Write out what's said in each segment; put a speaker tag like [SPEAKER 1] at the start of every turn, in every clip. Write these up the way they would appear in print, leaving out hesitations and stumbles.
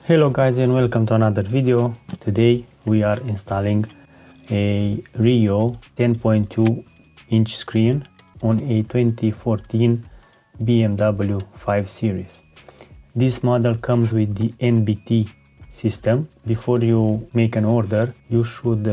[SPEAKER 1] Hello guys and welcome to another video. Today we are installing a REEIIO 10.2 inch screen on a 2014 BMW 5 Series. This model comes with the NBT system. Before you make an order, you should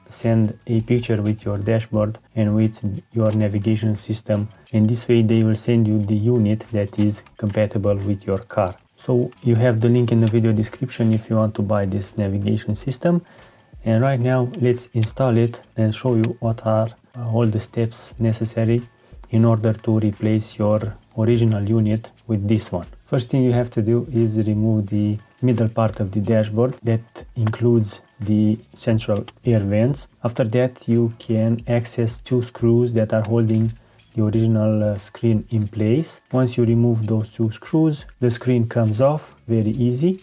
[SPEAKER 1] send a picture with your dashboard and with your navigation system, and this way they will send you the unit that is compatible with your car. So you have the link in the video description if you want to buy this navigation system. And right now let's install it and show you what are all the steps necessary in order to replace your original unit with this one. First thing you have to do is remove the middle part of the dashboard that includes the central air vents. After that you can access two screws that are holding the original screen in place. Once you remove those two screws, the screen comes off very easy,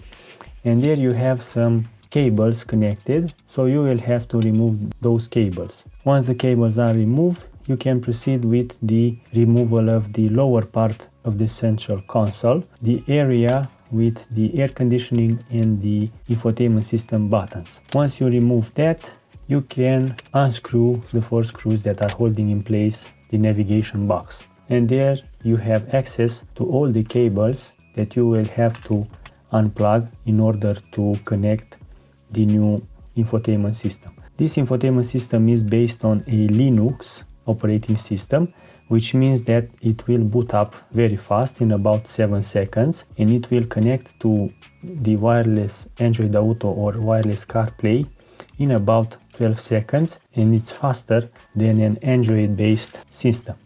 [SPEAKER 1] and there you have some cables connected, so you will have to remove those cables. Once the cables are removed, you can proceed with the removal of the lower part of the central console, the area with the air conditioning and the infotainment system buttons. Once you remove that, you can unscrew the four screws that are holding in place the navigation box, and there you have access to all the cables that you will have to unplug in order to connect the new infotainment system. This infotainment system is based on a Linux operating system, which means that it will boot up very fast in about 7 seconds, and it will connect to the wireless Android Auto or wireless CarPlay in about 12 seconds, and it's faster than an Android based system.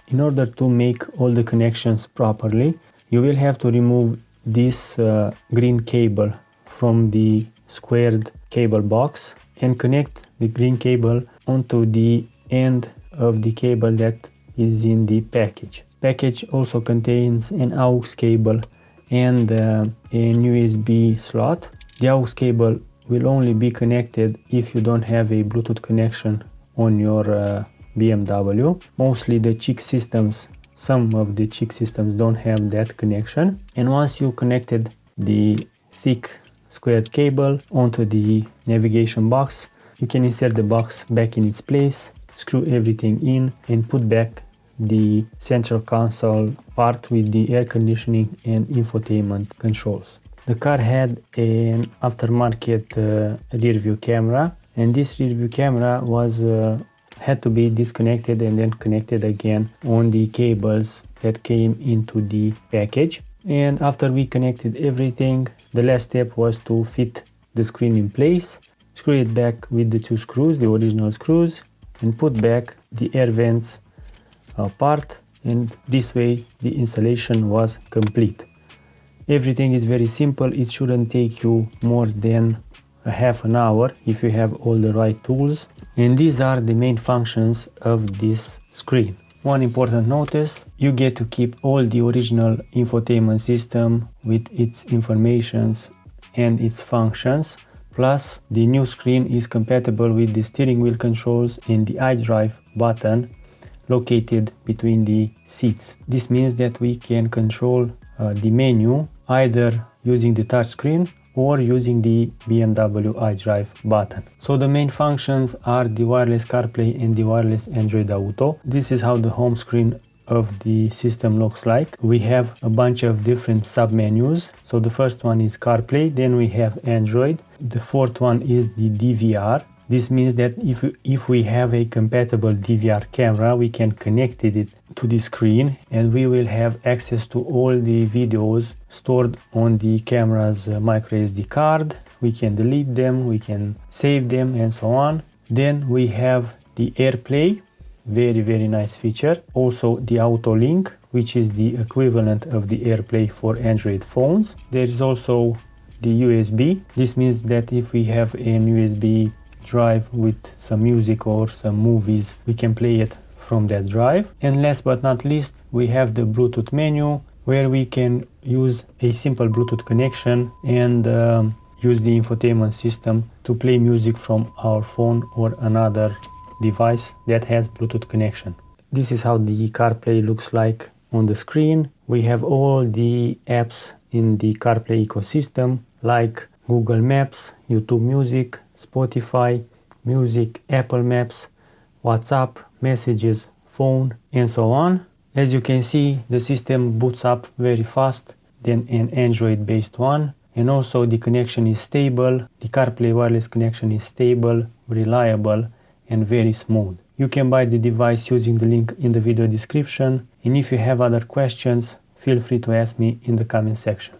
[SPEAKER 1] In order to make all the connections properly, you will have to remove this green cable from the squared cable box and connect the green cable onto the end of the cable that is in the package. Package also contains an AUX cable and an USB slot. The AUX cable will only be connected if you don't have a Bluetooth connection on your BMW. Mostly the chick systems, some of the chick systems don't have that connection. And once you connected the thick squared cable onto the navigation box, you can insert the box back in its place, screw everything in, and put back the central console part with the air conditioning and infotainment controls. The car had an aftermarket rear view camera, and this rear view camera was had to be disconnected and then connected again on the cables that came into the package. And after we connected everything, the last step was to fit the screen in place, screw it back with the two screws, the original screws, and put back the air vents part, and this way the installation was complete. Everything is very simple. It shouldn't take you more than a half an hour if you have all the right tools, and these are the main functions of this screen. One important notice: you get to keep all the original infotainment system with its informations and its functions, plus the new screen is compatible with the steering wheel controls and the iDrive button located between the seats. This means that we can control the menu either using the touch screen or using the BMW iDrive button. So the main functions are the wireless CarPlay and the wireless Android Auto. This is how the home screen of the system looks like. We have a bunch of different sub-menus. So the first one is CarPlay, then we have Android. The fourth one is the DVR. This means that if we have a compatible DVR camera, we can connect it to the screen, and we will have access to all the videos stored on the camera's micro SD card. We can delete them, we can save them, and so on. Then we have the AirPlay, very nice feature. Also the AutoLink, which is the equivalent of the AirPlay for Android phones. There is also the USB. This means that if we have an USB drive with some music or some movies, we can play it from that drive. And last but not least, we have the Bluetooth menu, where we can use a simple Bluetooth connection and use the infotainment system to play music from our phone or another device that has Bluetooth connection. This is how the CarPlay looks like on the screen. We have all the apps in the CarPlay ecosystem, like Google Maps, YouTube Music, Spotify, Music, Apple Maps, WhatsApp, Messages, Phone, and so on. As you can see, the system boots up very fast than an Android-based one, and also the connection is stable. The CarPlay wireless connection is stable, reliable, and very smooth. You can buy the device using the link in the video description, and if you have other questions, feel free to ask me in the comment section.